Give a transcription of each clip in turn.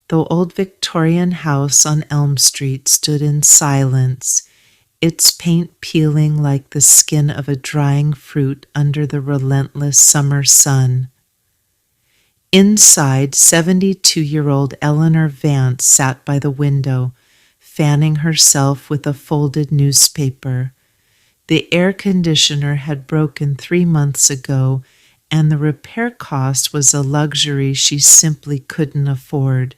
The old Victorian house on Elm Street stood in silence, its paint peeling like the skin of a drying fruit under the relentless summer sun. Inside, 72-year-old Eleanor Vance sat by the window, fanning herself with a folded newspaper. The air conditioner had broken 3 months ago, and the repair cost was a luxury she simply couldn't afford.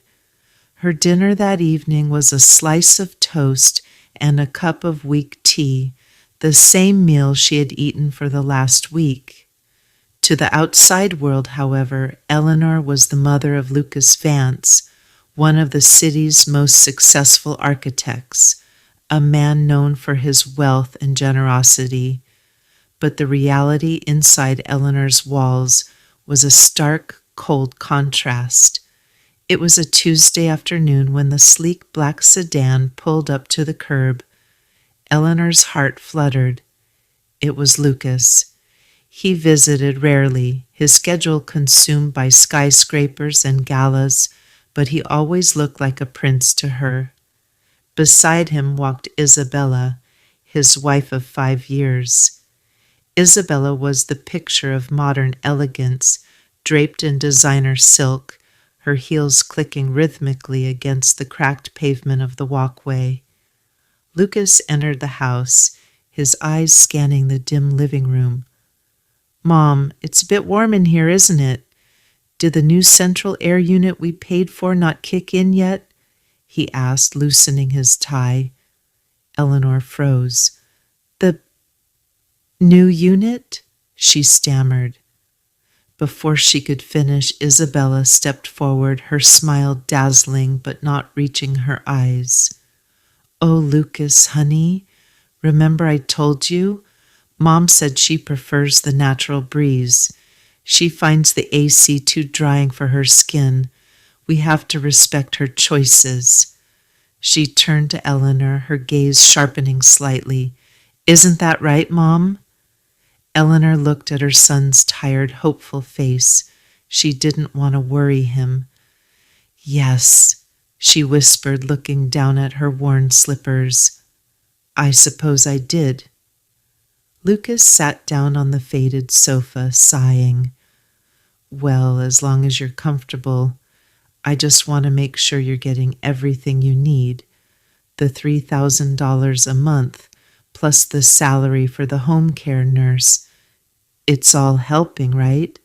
Her dinner that evening was a slice of toast and a cup of weak tea, the same meal she had eaten for the last week. To the outside world, however, Eleanor was the mother of Lucas Vance, one of the city's most successful architects, a man known for his wealth and generosity. But the reality inside Eleanor's walls was a stark, cold contrast. It was a Tuesday afternoon when the sleek black sedan pulled up to the curb. Eleanor's heart fluttered. It was Lucas. He visited rarely, his schedule consumed by skyscrapers and galas, but he always looked like a prince to her. Beside him walked Isabella, his wife of 5 years. Isabella was the picture of modern elegance, draped in designer silk, her heels clicking rhythmically against the cracked pavement of the walkway. Lucas entered the house, his eyes scanning the dim living room. "Mom, it's a bit warm in here, isn't it? Did the new central air unit we paid for not kick in yet?" he asked, loosening his tie. Eleanor froze. "The new unit?" she stammered. Before she could finish, Isabella stepped forward, her smile dazzling but not reaching her eyes. "Oh, Lucas, honey, remember I told you? Mom said she prefers the natural breeze. She finds the AC too drying for her skin. We have to respect her choices." She turned to Eleanor, her gaze sharpening slightly. "Isn't that right, Mom?" Eleanor looked at her son's tired, hopeful face. She didn't want to worry him. "Yes," she whispered, looking down at her worn slippers. "I suppose I did." Lucas sat down on the faded sofa, sighing. "Well, as long as you're comfortable, I just want to make sure you're getting everything you need. The $3,000 a month, plus the salary for the home care nurse. It's all helping, right?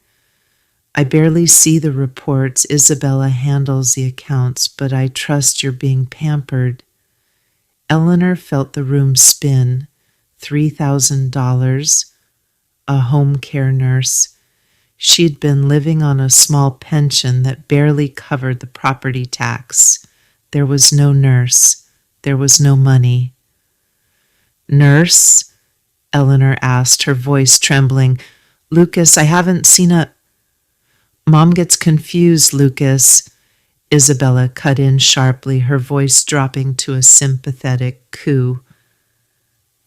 I barely see the reports. Isabella handles the accounts, but I trust you're being pampered." Eleanor felt the room spin. $3,000, a home care nurse. She'd been living on a small pension that barely covered the property tax. There was no nurse. There was no money. "Nurse?" Eleanor asked, her voice trembling. "Lucas, I haven't seen a—" "Mom gets confused, Lucas," Isabella cut in sharply, her voice dropping to a sympathetic coo.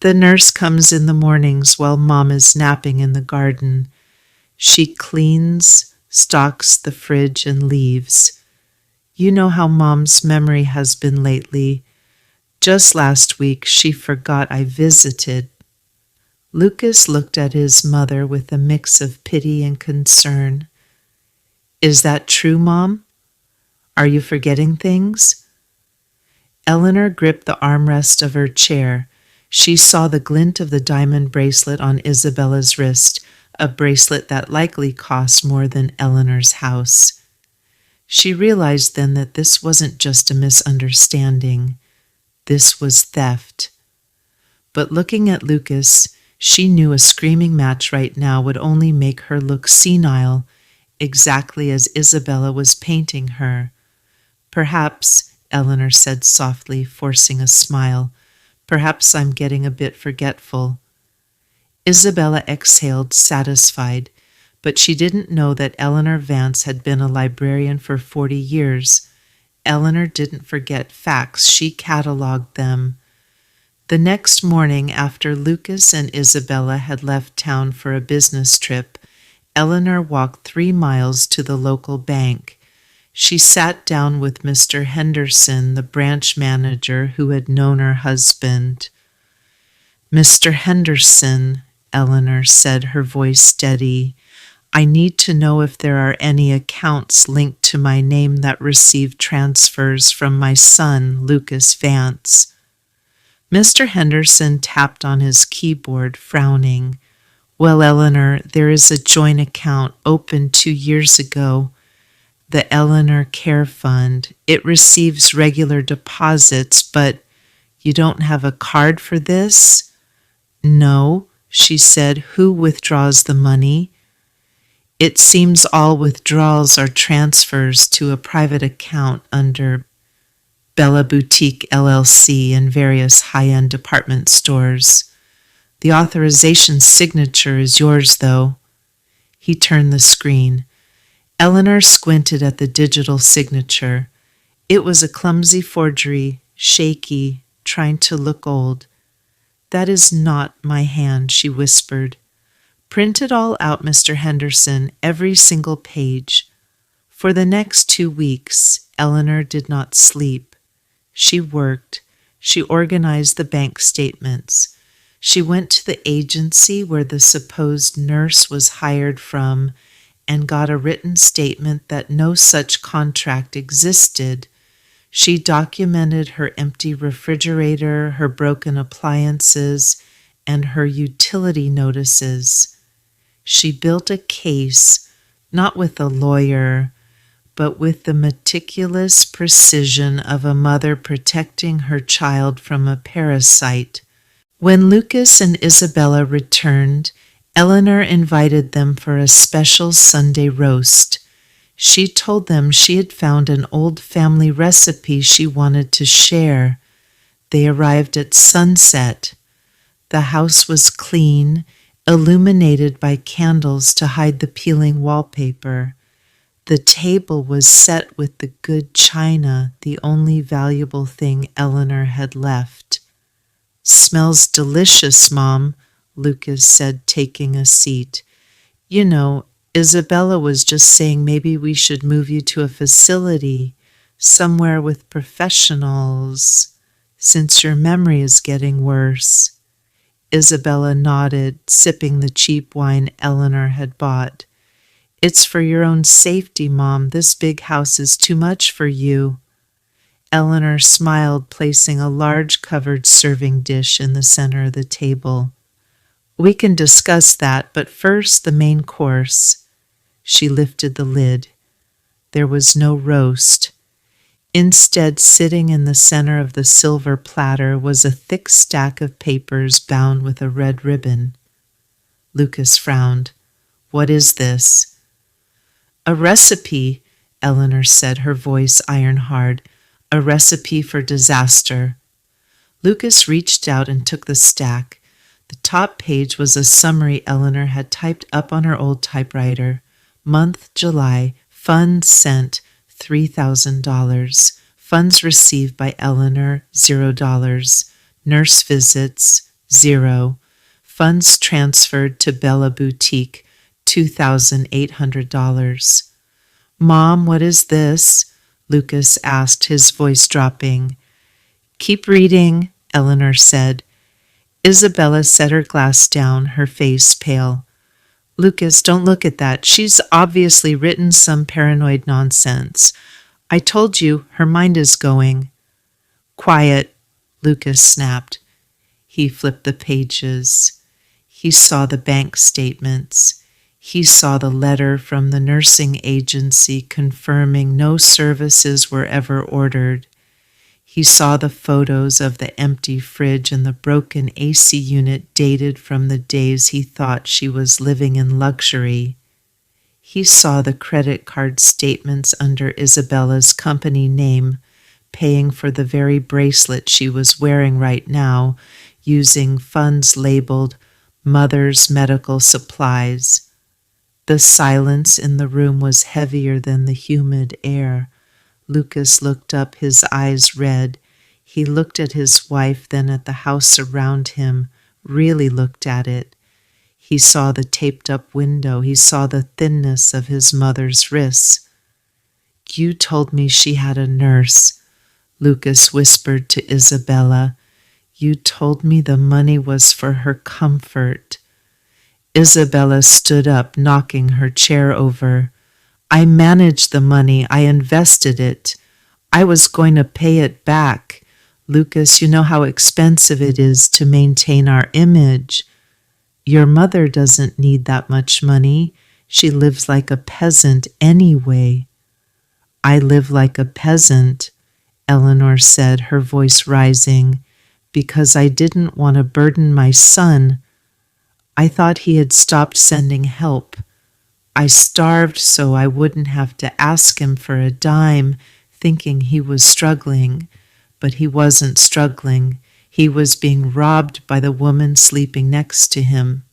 "The nurse comes in the mornings while Mom is napping in the garden. She cleans, stocks the fridge, and leaves. You know how Mom's memory has been lately. Just last week, she forgot I visited." Lucas looked at his mother with a mix of pity and concern. "Is that true, Mom? Are you forgetting things?" Eleanor gripped the armrest of her chair. She saw the glint of the diamond bracelet on Isabella's wrist, a bracelet that likely cost more than Eleanor's house. She realized then that this wasn't just a misunderstanding. This was theft. But looking at Lucas, she knew a screaming match right now would only make her look senile, exactly as Isabella was painting her. "Perhaps," Eleanor said softly, forcing a smile, "perhaps I'm getting a bit forgetful." Isabella exhaled, satisfied, but she didn't know that Eleanor Vance had been a librarian for 40 years. Eleanor didn't forget facts, she cataloged them. The next morning, after Lucas and Isabella had left town for a business trip, Eleanor walked 3 miles to the local bank. She sat down with Mr. Henderson, the branch manager who had known her husband. "Mr. Henderson," Eleanor said, her voice steady, "I need to know if there are any accounts linked to my name that received transfers from my son, Lucas Vance." Mr. Henderson tapped on his keyboard, frowning. "Well, Eleanor, there is a joint account opened 2 years ago, the Eleanor Care Fund. It receives regular deposits, but you don't have a card for this?" "No," she said. "Who withdraws the money?" "It seems all withdrawals are transfers to a private account under Bella Boutique LLC in various high-end department stores. The authorization signature is yours, though." He turned the screen. Eleanor squinted at the digital signature. It was a clumsy forgery, shaky, trying to look old. "That is not my hand," she whispered. "Print it all out, Mr. Henderson, every single page." For the next 2 weeks, Eleanor did not sleep. She worked. She organized the bank statements. She went to the agency where the supposed nurse was hired from and got a written statement that no such contract existed. She documented her empty refrigerator, her broken appliances, and her utility notices. She built a case, not with a lawyer, but with the meticulous precision of a mother protecting her child from a parasite. When Lucas and Isabella returned, Eleanor invited them for a special Sunday roast. She told them she had found an old family recipe she wanted to share. They arrived at sunset. The house was clean, illuminated by candles to hide the peeling wallpaper. The table was set with the good china, the only valuable thing Eleanor had left. "Smells delicious, Mom," Lucas said, taking a seat. "You know, Isabella was just saying maybe we should move you to a facility, somewhere with professionals, since your memory is getting worse." Isabella nodded, sipping the cheap wine Eleanor had bought. "It's for your own safety, Mom. This big house is too much for you." Eleanor smiled, placing a large covered serving dish in the center of the table. "We can discuss that, but first the main course." She lifted the lid. There was no roast. Instead, sitting in the center of the silver platter was a thick stack of papers bound with a red ribbon. Lucas frowned. "What is this?" "A recipe," Eleanor said, her voice iron-hard. "A recipe for disaster." Lucas reached out and took the stack. The top page was a summary Eleanor had typed up on her old typewriter. Month July, funds sent $3,000. Funds received by Eleanor $0. Nurse visits 0. Funds transferred to Bella Boutique $2,800. "Mom, what is this?" Lucas asked, his voice dropping. "Keep reading," Eleanor said. Isabella set her glass down, her face pale. "Lucas, don't look at that. She's obviously written some paranoid nonsense. I told you, her mind is going." "Quiet," Lucas snapped. He flipped the pages. He saw the bank statements. He saw the letter from the nursing agency confirming no services were ever ordered. He saw the photos of the empty fridge and the broken AC unit dated from the days he thought she was living in luxury. He saw the credit card statements under Isabella's company name, paying for the very bracelet she was wearing right now, using funds labeled Mother's Medical Supplies. The silence in the room was heavier than the humid air. Lucas looked up, his eyes red. He looked at his wife, then at the house around him, really looked at it. He saw the taped-up window. He saw the thinness of his mother's wrists. You told me she had a nurse, Lucas whispered to Isabella. You told me the money was for her comfort. Isabella stood up, knocking her chair over. I managed the money. I invested it. I was going to pay it back. Lucas, you know how expensive it is to maintain our image. Your mother doesn't need that much money. She lives like a peasant anyway. I live like a peasant, Eleanor said, her voice rising, because I didn't want to burden my son. I thought he had stopped sending help. I starved so I wouldn't have to ask him for a dime, thinking he was struggling. But he wasn't struggling. He was being robbed by the woman sleeping next to him.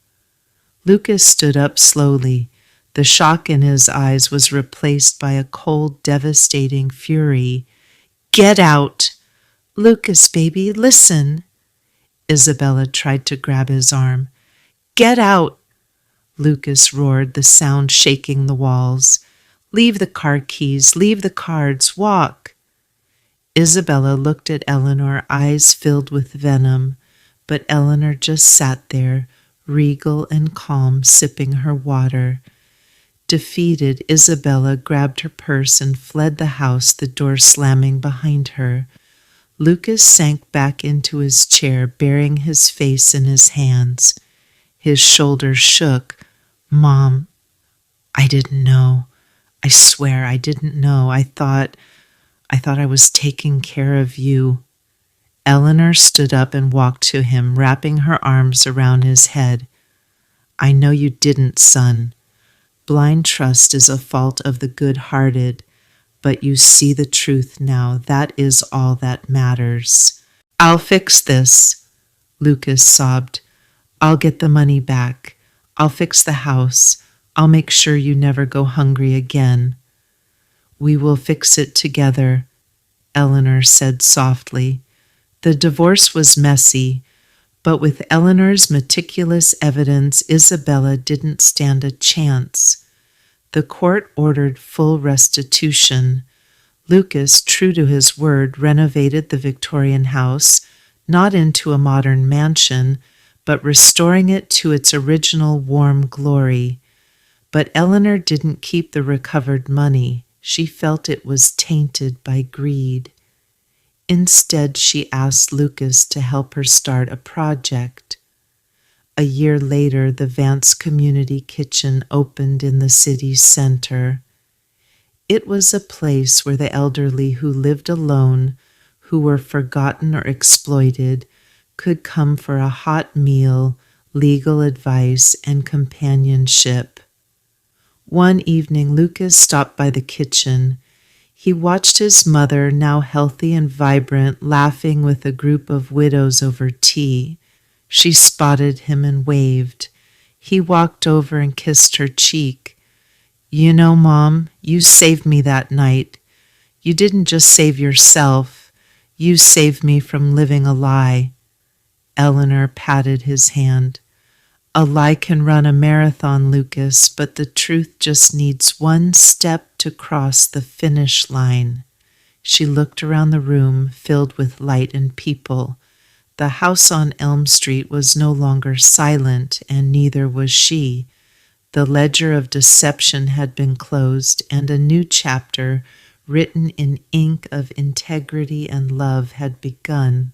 Lucas stood up slowly. The shock in his eyes was replaced by a cold, devastating fury. Get out! Lucas, baby, listen! Isabella tried to grab his arm. Get out! Lucas roared, the sound shaking the walls. Leave the car keys, leave the cards, walk! Isabella looked at Eleanor, eyes filled with venom, but Eleanor just sat there, regal and calm, sipping her water. Defeated, Isabella grabbed her purse and fled the house, the door slamming behind her. Lucas sank back into his chair, burying his face in his hands. His shoulders shook. Mom, I didn't know. I swear I didn't know. I thought I was taking care of you. Eleanor stood up and walked to him, wrapping her arms around his head. I know you didn't, son. Blind trust is a fault of the good-hearted, but you see the truth now. That is all that matters. I'll fix this, Lucas sobbed. I'll get the money back. I'll fix the house. I'll make sure you never go hungry again. We will fix it together, Eleanor said softly. The divorce was messy, but with Eleanor's meticulous evidence, Isabella didn't stand a chance. The court ordered full restitution. Lucas, true to his word, renovated the Victorian house, not into a modern mansion, but restoring it to its original warm glory. But Eleanor didn't keep the recovered money. She felt it was tainted by greed. Instead, she asked Lucas to help her start a project. A year later, the Vance Community Kitchen opened in the city's center. It was a place where the elderly who lived alone, who were forgotten or exploited, could come for a hot meal, legal advice, and companionship. One evening, Lucas stopped by the kitchen. He watched his mother, now healthy and vibrant, laughing with a group of widows over tea. She spotted him and waved. He walked over and kissed her cheek. You know, Mom, you saved me that night. You didn't just save yourself. You saved me from living a lie. Eleanor patted his hand. A lie can run a marathon, Lucas, but the truth just needs one step to cross the finish line. She looked around the room, filled with light and people. The house on Elm Street was no longer silent, and neither was she. The ledger of deception had been closed, and a new chapter, written in ink of integrity and love, had begun.